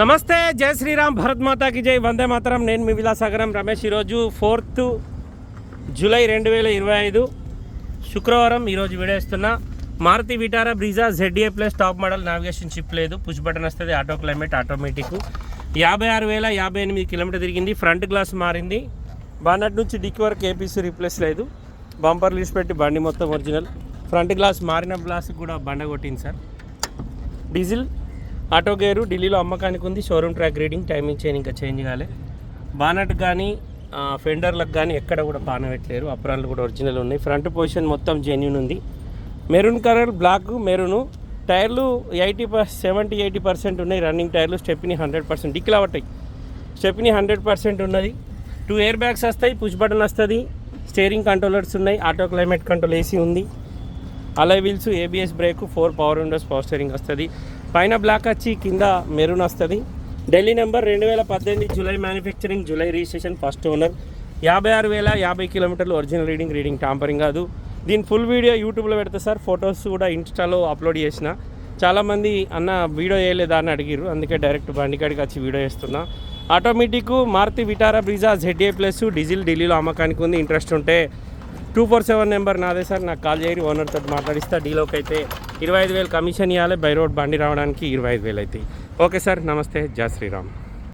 నమస్తే, జై శ్రీరామ్, భరత్ మాతాకి జై, వందే మాతరం. నేను మీ విలాసాగరం రమేష్. ఈరోజు 4th జూలై 2025 శుక్రవారం. ఈరోజు వీడియో ఇస్తున్నా. Maruti Vitara Brezza ZA plus top model, navigation chip లేదు, పుష్ బటన్ వస్తుంది, ఆటో క్లైమేట్ ఆటోమేటిక్. 56,058 కిలోమీటర్ తిరిగింది. ఫ్రంట్ గ్లాస్ మారింది, బానట్ నుంచి డిక్కి వరకు ఏపీసీ రీప్లేస్ లేదు. బంపర్ లీస్ పెట్టి బండి మొత్తం ఒరిజినల్. ఫ్రంట్ గ్లాస్ మారిన గ్లాస్ కూడా బండ కొట్టింది సార్. డీజిల్, ఆటో గేరు, ఢిల్లీలో అమ్మకానికి ఉంది. Showroom track reading, timing chain ఇంకా చేంజ్ కాలే. బానట్ కానీ ఫెండర్లకు కానీ ఎక్కడ కూడా పాన పెట్టలేరు. అప్రాన్లు కూడా ఒరిజినల్ ఉన్నాయి. ఫ్రంట్ పొజిషన్ మొత్తం జెన్యూన్ ఉంది. Maroon colour, black, maroon. టైర్లు 70-80% ఉన్నాయి. రన్నింగ్ టైర్లు. స్టెప్ని 100%, డిక్కిలా పట్టాయి. స్టెప్ని 100% ఉన్నది. 2 ఎయిర్ బ్యాగ్స్ వస్తాయి, పుష్ బటన్ వస్తుంది. స్టీరింగ్ కంట్రోలర్స్ ఉన్నాయి. ఆటో క్లైమేట్ కంట్రోల్ ఏసీ ఉంది. అలై wheels, ABS break, 4 power Windows, power steering వస్తుంది. పైన బ్లాక్ వచ్చి కింద మెరూన్ వస్తుంది. Delhi number 2018 July manufacturing, July registration, first owner. 56,050 కిలోమీటర్లు ఒరిజినల్ రీడింగ్ టాంపరింగ్ కాదు. దీని ఫుల్ వీడియో యూట్యూబ్లో పెడతా సార్. ఫొటోస్ కూడా ఇన్స్టాలో అప్లోడ్ చేసిన. చాలామంది అన్న వీడియో వేయలేదా అని అడిగిరు, అందుకే డైరెక్ట్ బండికాడికి వచ్చి వీడియో చేస్తున్నా. Automatic Maruti Vitara Brezza ZA plus diesel, ఢిల్లీలో అమ్మకానికి ఉంది. ఇంట్రెస్ట్ ఉంటే 247 నెంబర్ నాదే సార్, నాకు కాల్ చేయరు, ఓనర్తో మాట్లాడిస్తా. డీలోకి అయితే 25,000 కమిషన్ ఇవ్వాలి. బై రోడ్ బండి రావడానికి 25,000 అవుతాయి. ఓకే సార్, నమస్తే, జై శ్రీరామ్.